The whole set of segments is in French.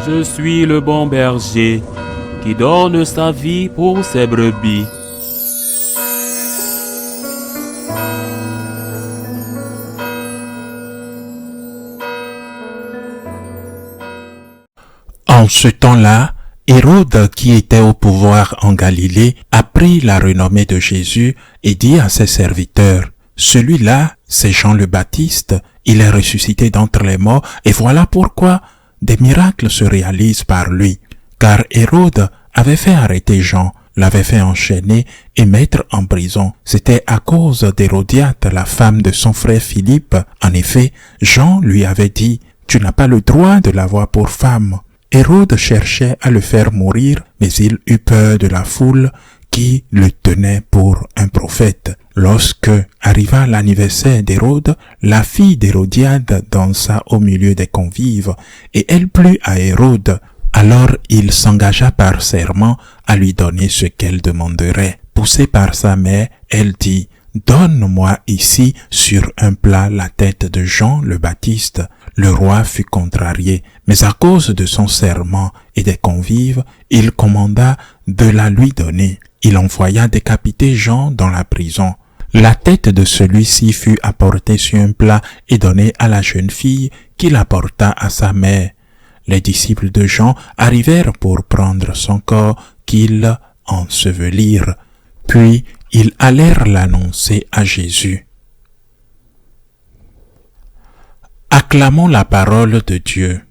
Je suis le bon berger qui donne sa vie pour ses brebis. En ce temps-là, Hérode, qui était au pouvoir en Galilée, apprit la renommée de Jésus et dit à ses serviteurs, « Celui-là, c'est Jean le Baptiste, il est ressuscité d'entre les morts, et voilà pourquoi des miracles se réalisent par lui. » Car Hérode avait fait arrêter Jean, l'avait fait enchaîner et mettre en prison. C'était à cause d'Hérodiade, la femme de son frère Philippe. En effet, Jean lui avait dit, « Tu n'as pas le droit de l'avoir pour femme. » Hérode cherchait à le faire mourir, mais il eut peur de la foule qui le tenait pour un prophète. Lorsque arriva l'anniversaire d'Hérode, la fille d'Hérodiade dansa au milieu des convives, et elle plut à Hérode. Alors il s'engagea par serment à lui donner ce qu'elle demanderait. Poussée par sa mère, elle dit, « Donne-moi ici sur un plat la tête de Jean le Baptiste. » Le roi fut contrarié, mais à cause de son serment et des convives, il commanda de la lui donner. Il envoya décapiter Jean dans la prison. La tête de celui-ci fut apportée sur un plat et donnée à la jeune fille qui l'apporta à sa mère. Les disciples de Jean arrivèrent pour prendre son corps qu'ils ensevelirent. Puis ils allèrent l'annoncer à Jésus. Acclamons la parole de Dieu.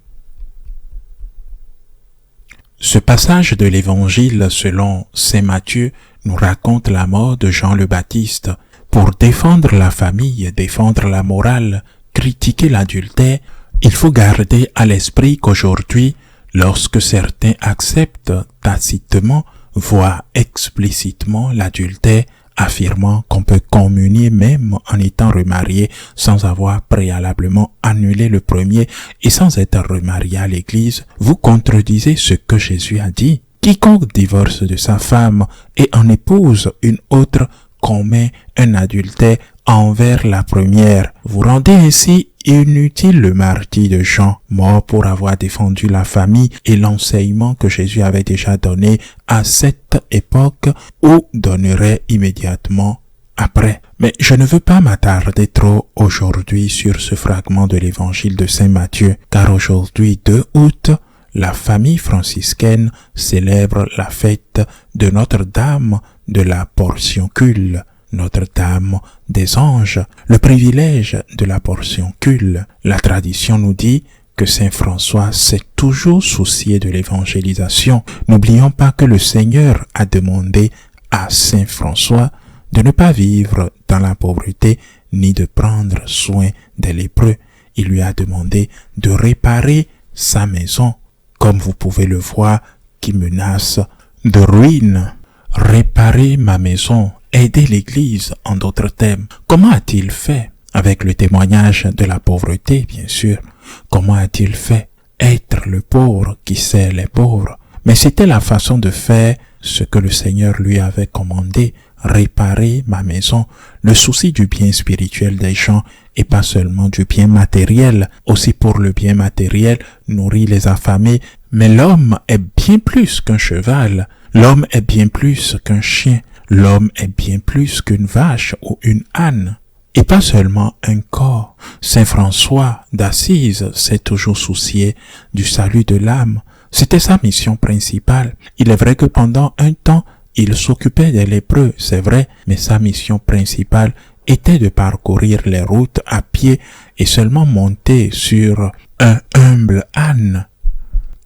Ce passage de l'Évangile selon saint Matthieu nous raconte la mort de Jean le Baptiste. Pour défendre la famille, défendre la morale, critiquer l'adultère, il faut garder à l'esprit qu'aujourd'hui, lorsque certains acceptent tacitement, voire explicitement l'adultère, affirmant qu'on peut communier même en étant remarié sans avoir préalablement annulé le premier et sans être remarié à l'église, vous contredisez ce que Jésus a dit. Quiconque divorce de sa femme et en épouse une autre commet un adultère envers la première. Vous rendez ainsi inutile le martyre de Jean, mort pour avoir défendu la famille et l'enseignement que Jésus avait déjà donné à cette époque ou donnerait immédiatement après. Mais je ne veux pas m'attarder trop aujourd'hui sur ce fragment de l'évangile de saint Matthieu, car aujourd'hui 2 août, la famille franciscaine célèbre la fête de Notre-Dame de la Portioncule. Notre-Dame des Anges, le privilège de la portioncule. La tradition nous dit que saint François s'est toujours soucié de l'évangélisation. N'oublions pas que le Seigneur a demandé à saint François de ne pas vivre dans la pauvreté ni de prendre soin des lépreux. Il lui a demandé de réparer sa maison, comme vous pouvez le voir, qui menace de ruine. Réparer ma maison, aider l'Église en d'autres termes. Comment a-t-il fait? Avec le témoignage de la pauvreté, bien sûr. Comment a-t-il fait? Être le pauvre qui sert les pauvres. Mais c'était la façon de faire ce que le Seigneur lui avait commandé, réparer ma maison, le souci du bien spirituel des gens et pas seulement du bien matériel. Aussi pour le bien matériel, nourrir les affamés. Mais l'homme est bien plus qu'un cheval. L'homme est bien plus qu'un chien. L'homme est bien plus qu'une vache ou une âne. Et pas seulement un corps. Saint François d'Assise s'est toujours soucié du salut de l'âme. C'était sa mission principale. Il est vrai que pendant un temps, il s'occupait des lépreux, c'est vrai, mais sa mission principale était de parcourir les routes à pied et seulement monter sur un humble âne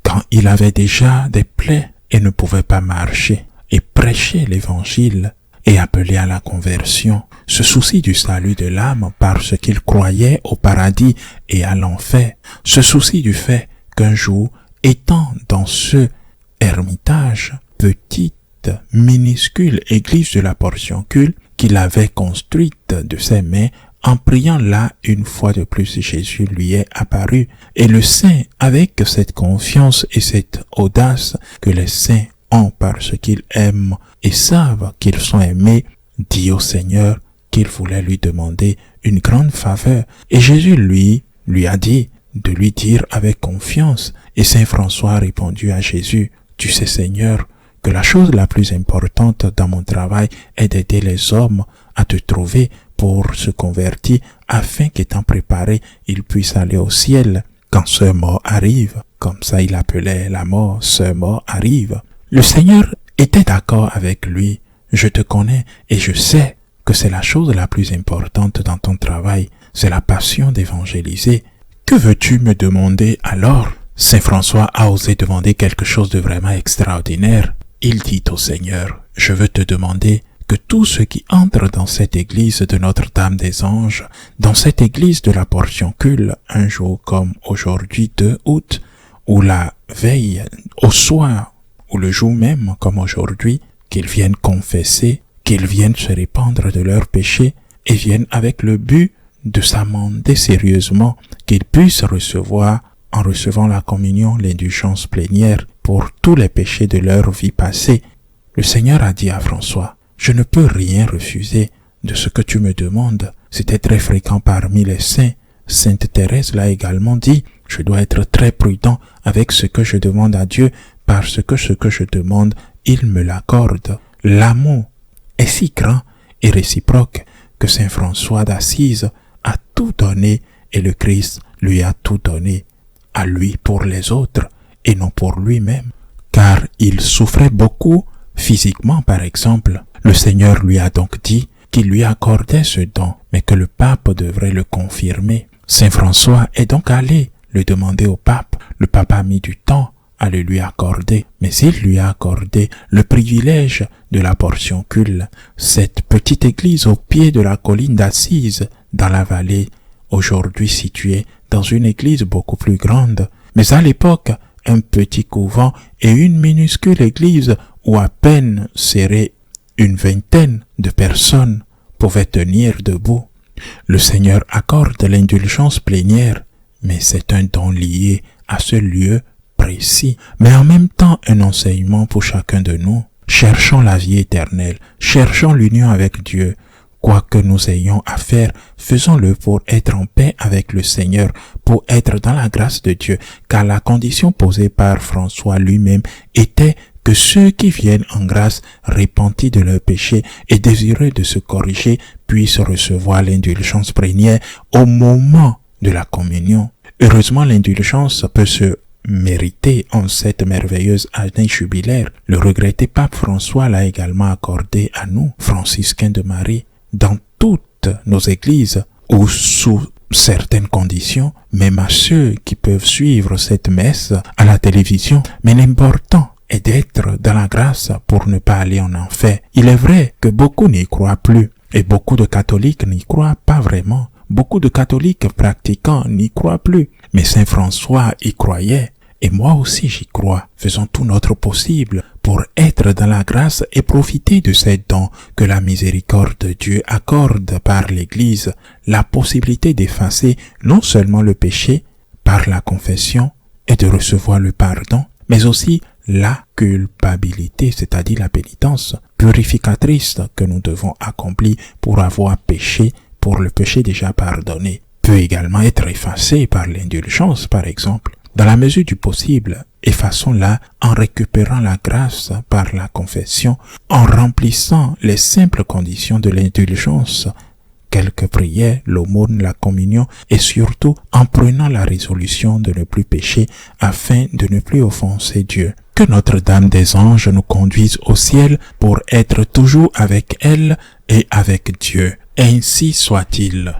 quand il avait déjà des plaies et ne pouvait pas marcher, et prêcher l'évangile et appeler à la conversion, ce souci du salut de l'âme parce qu'il croyait au paradis et à l'enfer, ce souci du fait qu'un jour, étant dans ce ermitage, petite, minuscule église de la Portioncule qu'il avait construite de ses mains, en priant là, une fois de plus, Jésus lui est apparu. Et le saint, avec cette confiance et cette audace que les saints ont parce qu'ils aiment et savent qu'ils sont aimés, dit au Seigneur qu'il voulait lui demander une grande faveur. Et Jésus lui a dit de lui dire avec confiance. Et saint François a répondu à Jésus, « Tu sais Seigneur, que la chose la plus importante dans mon travail est d'aider les hommes à te trouver pour se convertir afin qu'étant préparés, ils puissent aller au ciel quand ce mort arrive. » Comme ça, il appelait la mort, ce mort arrive. Le Seigneur était d'accord avec lui. Je te connais et je sais que c'est la chose la plus importante dans ton travail. C'est la passion d'évangéliser. Que veux-tu me demander alors? Saint François a osé demander quelque chose de vraiment extraordinaire. Il dit au Seigneur, je veux te demander que tous ceux qui entrent dans cette église de Notre-Dame des Anges, dans cette église de la Portioncule, un jour comme aujourd'hui 2 août, ou la veille, au soir, ou le jour même comme aujourd'hui, qu'ils viennent confesser, qu'ils viennent se répandre de leurs péchés et viennent avec le but de s'amender sérieusement, qu'ils puissent recevoir, en recevant la communion, l'indulgence plénière pour tous les péchés de leur vie passée. Le Seigneur a dit à François, « Je ne peux rien refuser de ce que tu me demandes. » C'était très fréquent parmi les saints. Sainte Thérèse l'a également dit, « Je dois être très prudent avec ce que je demande à Dieu, parce que ce que je demande, il me l'accorde. » L'amour est si grand et réciproque que saint François d'Assise a tout donné et le Christ lui a tout donné, à lui pour les autres et non pour lui-même, car il souffrait beaucoup physiquement par exemple. Le Seigneur lui a donc dit qu'il lui accordait ce don, mais que le pape devrait le confirmer. Saint François est donc allé le demander au pape. Le pape a mis du temps à le lui accorder, mais il lui a accordé le privilège de la Portioncule, cette petite église au pied de la colline d'Assise, dans la vallée, aujourd'hui située dans une église beaucoup plus grande, mais à l'époque, un petit couvent et une minuscule église où à peine serrée une vingtaine de personnes pouvaient tenir debout. Le Seigneur accorde l'indulgence plénière, mais c'est un don lié à ce lieu précis, mais en même temps un enseignement pour chacun de nous. Cherchons la vie éternelle, cherchons l'union avec Dieu. Quoi que nous ayons à faire, faisons-le pour être en paix avec le Seigneur, pour être dans la grâce de Dieu, car la condition posée par François lui-même était que ceux qui viennent en grâce, repentis de leurs péchés et désireux de se corriger, puissent recevoir l'indulgence plénière au moment de la communion. Heureusement, l'indulgence peut se mériter en cette merveilleuse année jubilaire. Le regretté pape François l'a également accordé à nous, franciscains de Marie, dans toutes nos églises, ou sous certaines conditions, même à ceux qui peuvent suivre cette messe à la télévision. Mais l'important est d'être dans la grâce pour ne pas aller en enfer. Il est vrai que beaucoup n'y croient plus, et beaucoup de catholiques n'y croient pas vraiment. Beaucoup de catholiques pratiquants n'y croient plus, mais saint François y croyait. Et moi aussi j'y crois. Faisons tout notre possible pour être dans la grâce et profiter de ces dons que la miséricorde de Dieu accorde par l'Église, la possibilité d'effacer non seulement le péché par la confession et de recevoir le pardon, mais aussi la culpabilité, c'est-à-dire la pénitence purificatrice que nous devons accomplir pour avoir péché, pour le péché déjà pardonné, peut également être effacé par l'indulgence par exemple. Dans la mesure du possible, effaçons-la en récupérant la grâce par la confession, en remplissant les simples conditions de l'indulgence, quelques prières, l'aumône, la communion, et surtout en prenant la résolution de ne plus pécher afin de ne plus offenser Dieu. Que Notre-Dame des Anges nous conduise au ciel pour être toujours avec elle et avec Dieu. Ainsi soit-il.